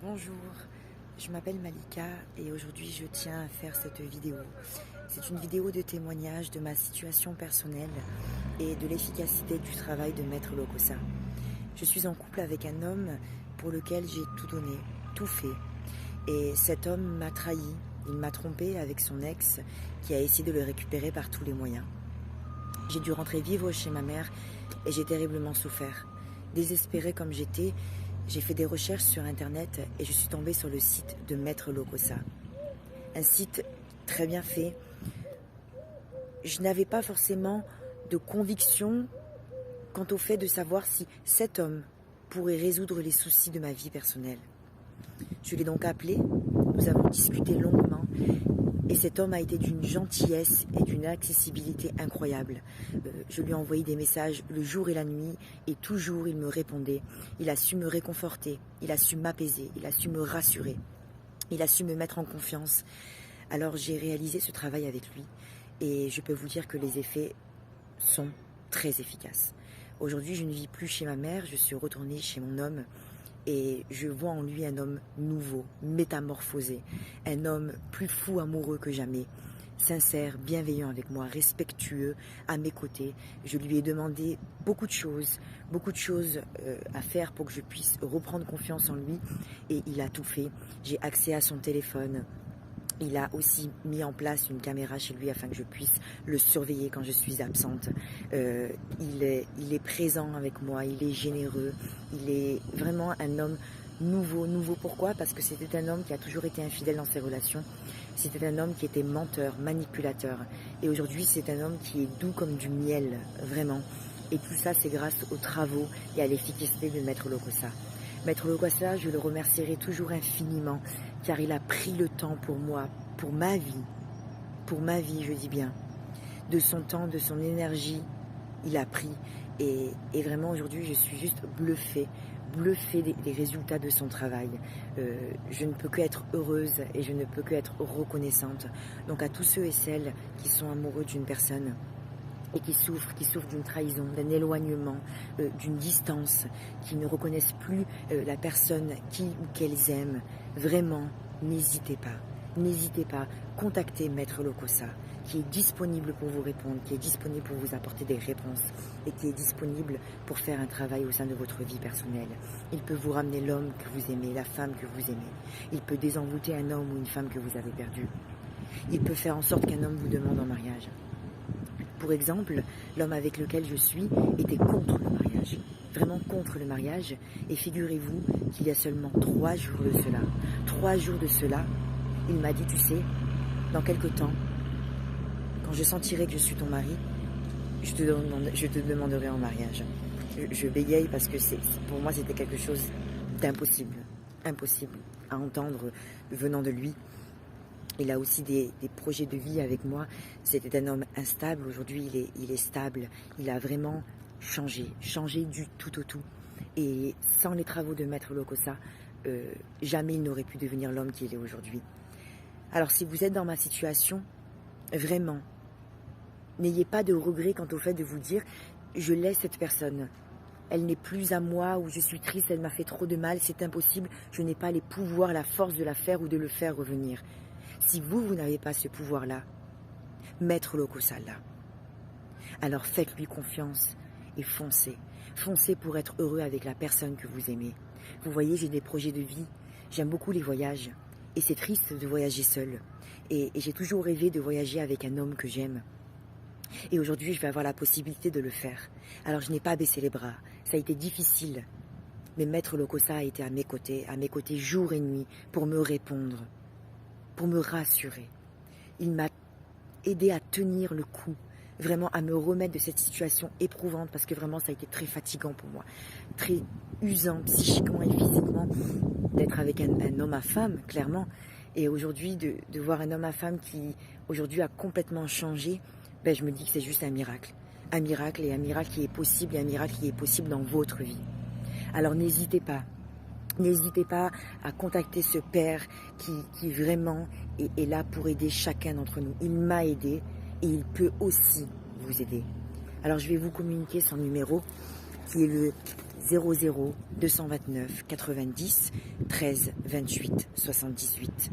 Bonjour, je m'appelle Malika et aujourd'hui je tiens à faire cette vidéo. C'est une vidéo de témoignage de ma situation personnelle et de l'efficacité du travail de Maître Lokossa. Je suis en couple avec un homme pour lequel j'ai tout donné, tout fait. Et cet homme m'a trahi, il m'a trompé avec son ex qui a essayé de le récupérer par tous les moyens. J'ai dû rentrer vivre chez ma mère et j'ai terriblement souffert. Désespérée comme j'étais, j'ai fait des recherches sur internet et je suis tombée sur le site de Maître Lokossa. Un site très bien fait. Je n'avais pas forcément de conviction quant au fait de savoir si cet homme pourrait résoudre les soucis de ma vie personnelle. Je l'ai donc appelé, nous avons discuté longuement et cet homme a été d'une gentillesse et d'une accessibilité incroyable. Je lui ai envoyé des messages le jour et la nuit et toujours il me répondait. Il a su me réconforter, il a su m'apaiser, il a su me rassurer, il a su me mettre en confiance. Alors j'ai réalisé ce travail avec lui et je peux vous dire que les effets sont très efficaces. Aujourd'hui, je ne vis plus chez ma mère, je suis retournée chez mon homme. Et je vois en lui un homme nouveau, métamorphosé, un homme plus fou amoureux que jamais, sincère, bienveillant avec moi, respectueux à mes côtés. Je lui ai demandé beaucoup de choses à faire pour que je puisse reprendre confiance en lui et il a tout fait. J'ai accès à son téléphone. Il a aussi mis en place une caméra chez lui afin que je puisse le surveiller quand je suis absente. Il est présent avec moi, il est généreux, il est vraiment un homme nouveau. Nouveau pourquoi? Parce que c'était un homme qui a toujours été infidèle dans ses relations. C'était un homme qui était menteur, manipulateur. Et aujourd'hui, c'est un homme qui est doux comme du miel, vraiment. Et tout ça, c'est grâce aux travaux et à l'efficacité de Maître Lokossa. Maître Lokossa, je le remercierai toujours infiniment, car il a pris le temps pour moi, pour ma vie, je dis bien, de son temps, de son énergie, il a pris. Et vraiment, aujourd'hui, je suis juste bluffée des résultats de son travail. Je ne peux que être heureuse et je ne peux que être reconnaissante. Donc à tous ceux et celles qui sont amoureux d'une personne, et qui souffrent d'une trahison, d'un éloignement, d'une distance, qui ne reconnaissent plus la personne qui ou qu'elles aiment, vraiment, n'hésitez pas, contactez Maître Lokossa, qui est disponible pour vous répondre, qui est disponible pour vous apporter des réponses et qui est disponible pour faire un travail au sein de votre vie personnelle. Il peut vous ramener l'homme que vous aimez, la femme que vous aimez. Il peut désenvoûter un homme ou une femme que vous avez perdu. Il peut faire en sorte qu'un homme vous demande en mariage. Pour exemple, l'homme avec lequel je suis était contre le mariage, vraiment contre le mariage. Et figurez-vous qu'il y a seulement 3 jours de cela, il m'a dit, tu sais, dans quelque temps, quand je sentirai que je suis ton mari, je te demanderai en mariage. Je bégaye parce que pour moi c'était quelque chose d'impossible, impossible à entendre venant de lui. Il a aussi des projets de vie avec moi. C'était un homme instable. Aujourd'hui, il est stable. Il a vraiment changé du tout au tout. Et sans les travaux de Maître Lokossa, jamais il n'aurait pu devenir l'homme qu'il est aujourd'hui. Alors, si vous êtes dans ma situation, vraiment, n'ayez pas de regret quant au fait de vous dire « je laisse cette personne ». Elle n'est plus à moi ou je suis triste, elle m'a fait trop de mal, c'est impossible. Je n'ai pas les pouvoirs, la force de la faire ou de le faire revenir. Si vous n'avez pas ce pouvoir-là, Maître Lokossa là. Alors faites-lui confiance et foncez. Foncez pour être heureux avec la personne que vous aimez. Vous voyez, j'ai des projets de vie. J'aime beaucoup les voyages. Et c'est triste de voyager seul. Et j'ai toujours rêvé de voyager avec un homme que j'aime. Et aujourd'hui, je vais avoir la possibilité de le faire. Alors je n'ai pas baissé les bras. Ça a été difficile. Mais Maître Lokossa a été à mes côtés jour et nuit pour me répondre, pour me rassurer. Il m'a aidé à tenir le coup, vraiment à me remettre de cette situation éprouvante parce que vraiment ça a été très fatigant pour moi, très usant psychiquement et physiquement d'être avec un homme à femme, clairement. Et aujourd'hui, de voir un homme à femme qui aujourd'hui a complètement changé, ben, je me dis que c'est juste un miracle. Un miracle et un miracle qui est possible et un miracle qui est possible dans votre vie. Alors n'hésitez pas. N'hésitez pas à contacter ce père qui vraiment est là pour aider chacun d'entre nous. Il m'a aidé et il peut aussi vous aider. Alors je vais vous communiquer son numéro qui est le 00 229 90 13 28 78.